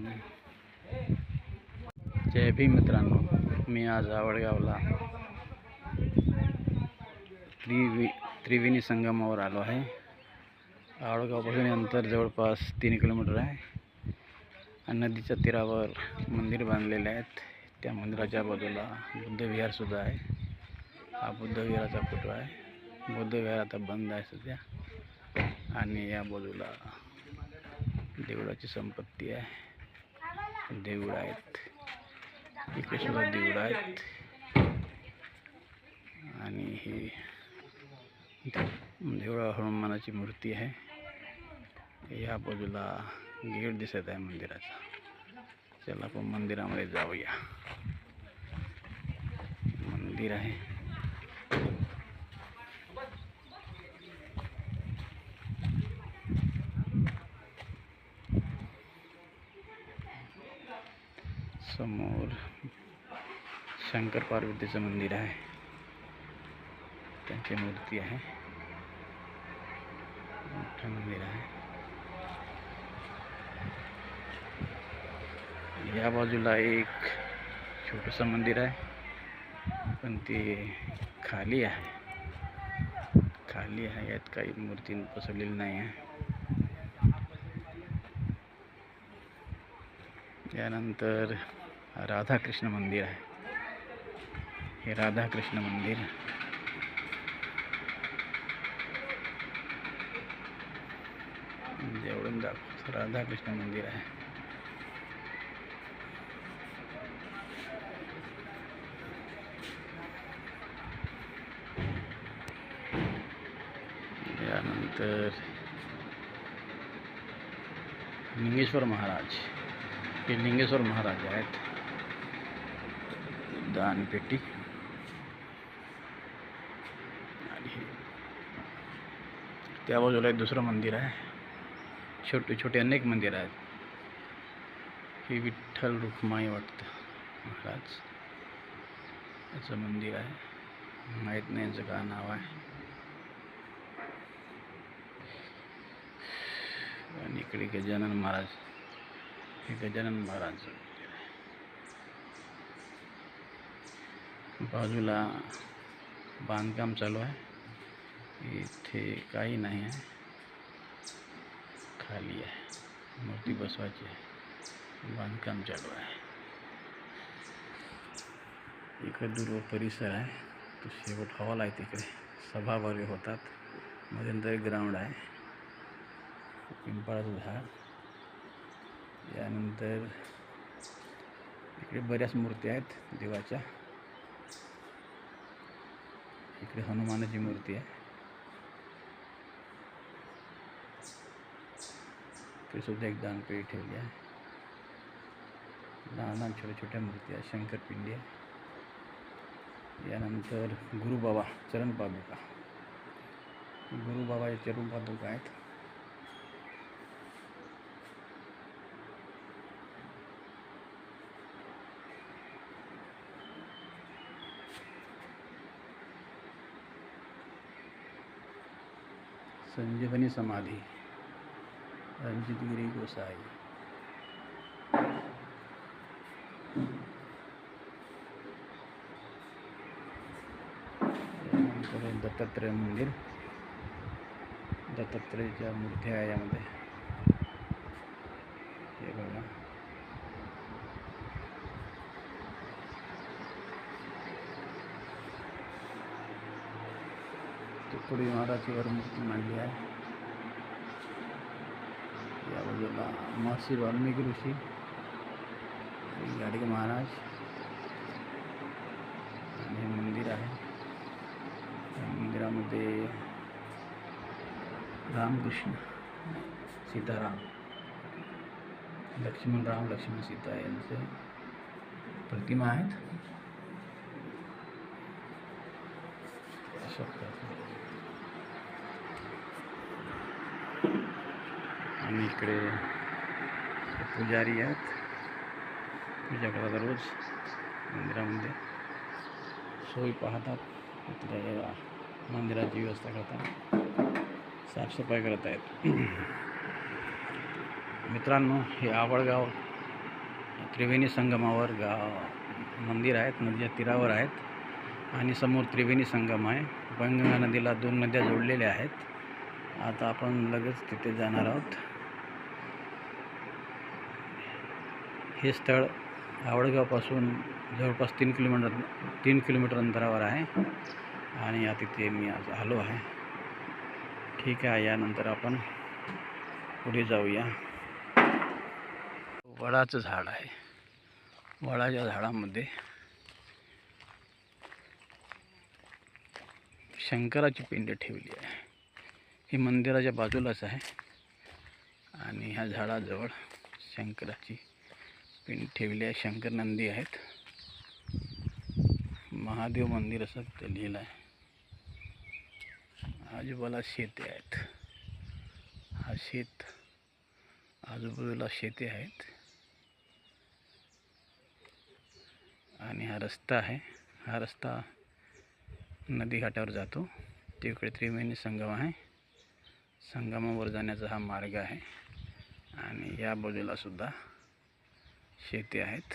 मित्रांनो, जय भीम मित्रांनो. मी आज आवडगावला त्रिवेणी संगमावर आलो आहे. आवडगावपासून अंतर जवळपास 3 किलोमीटर आहे. नदीच्या तीरावर मंदिर बांधलेले आहेत. त्या मंदिराच्या बाजूला बुद्ध विहार सुद्धा आहे. हा बुद्ध विहाराचा फोटो आहे. बुद्ध विहार आता बंद आहे सध्या. आणि या बाजूला देवळाची संपत्ती आहे. देऊळ आहेत, इकडे सुद्धा देऊळ आहेत. आणि ही देवळा हनुमानाची मूर्ती आहे. या बाजूला गेट दिसत आहे मंदिराचा. चला आपण मंदिरामध्ये जाऊया. मंदिर आहे. समोर शंकर पार्वतीचं मंदिर आहे. त्यांची मूर्ती आहे. मोठं मंदिर आहे. या बाजूला एक छोटंसं मंदिर आहे, पण ते खाली आहे. यात काही मूर्ती बसवलेली नाही आहे. यानंतर राधाकृष्ण मंदिर आहे. हे राधाकृष्ण मंदिर जेवढून दाखवतो राधाकृष्ण मंदिर आहे. यानंतर लिंगेश्वर महाराज. हे लिंगेश्वर महाराज आहेत. दानपेटी. आणि त्या बाजूला एक दुसरं मंदिर आहे. छोटे छोटे अनेक मंदिर आहेत. हे विठ्ठल रुक्माई वाटतं महाराज याचं मंदिर आहे. माहीत नाही याचं काय नाव आहे. आणि इकडे गजानन महाराज. हे गजानन महाराज. बाजूला बांधकाम चालू आहे. इथे काही नाही आहे, खाली आहे. मूर्ती बसवायची आहे. बांधकाम चालू आहे. इकडे दूर परिसर आहे. तो शेवट हॉल आहे. तिकडे सभा वगैरे होतात. मध्यंतरी ग्राउंड आहे. पिंपळाचं झाड. यानंतर इकडे बऱ्याच मूर्ती आहेत देवाच्या. इकडे हनुमानाची मूर्ती आहे. इकडे सुद्धा एक दानपेटी ठेवली आहे. लहान छोट्या छोट्या मूर्ती आहेत. शंकरपिंडी आहे. यानंतर गुरुबाबा चरण पादुका. गुरुबाबाचे चरण पादुका आहेत. संजीवनी समाधी. रणजितगिरी गोसाई. त्यानंतर दत्तात्रय मंदिर. दत्तात्रयाच्या मूर्त्या आहे यामध्ये. हे बघा. तुकडी महाराजची वर मूर्ती मांडली आहे. या बाजूला महर्षी वाल्मिकी ऋषी, गाडगे महाराज. आणि हे मंदिर आहे. या मंदिरामध्ये रामकृष्ण, सीताराम, लक्ष्मण सीता यांचे प्रतिमा आहेत. आणि इकडे पुजारी आहेत. पूजा करतात रोज मंदिरामध्ये. सोय पाहतात. इथल्या मंदिराची व्यवस्था करतात. साफसफाई करत आहेत. मित्रांनो, हे आवडगाव त्रिवेणी संगमावर मंदिर आहेत, नदीच्या तीरावर आहेत आणि समोर त्रिवेणी संगम आहे. पैनगंगा नदीला 2 नद्या जोडलेल्या आहेत. आता आपण लगेच तिथे जाणार आहोत. हे स्थळ आवडगावपासून जवळपास 3 किलोमीटर अंतरावर आहे आणि या तिथे मी आज आलो आहे. ठीक आहे, यानंतर आपण पुढे जाऊया. वडाचं झाड आहे. वडाच्या झाडामध्ये शंकराची पिंड ठेवली आहे. ही मंदिराच्या बाजूलाच आहे आणि ह्या झाडाजवळ शंकराची पिंड ठेवली आहे. शंकर नंदी आहेत. महादेव मंदिर असं ते लिहिलं आहे. आजूबाजूला शेते आहेत. हा शेत, आजूबाजूला शेते आहेत आणि हा रस्ता आहे. हा रस्ता नदी घाटावर जातो. तिकडे त्रिवेणी संगम आहे. संगमावर जाण्याचा हा मार्ग आहे आणि या बाजूला सुद्धा शेती आहेत.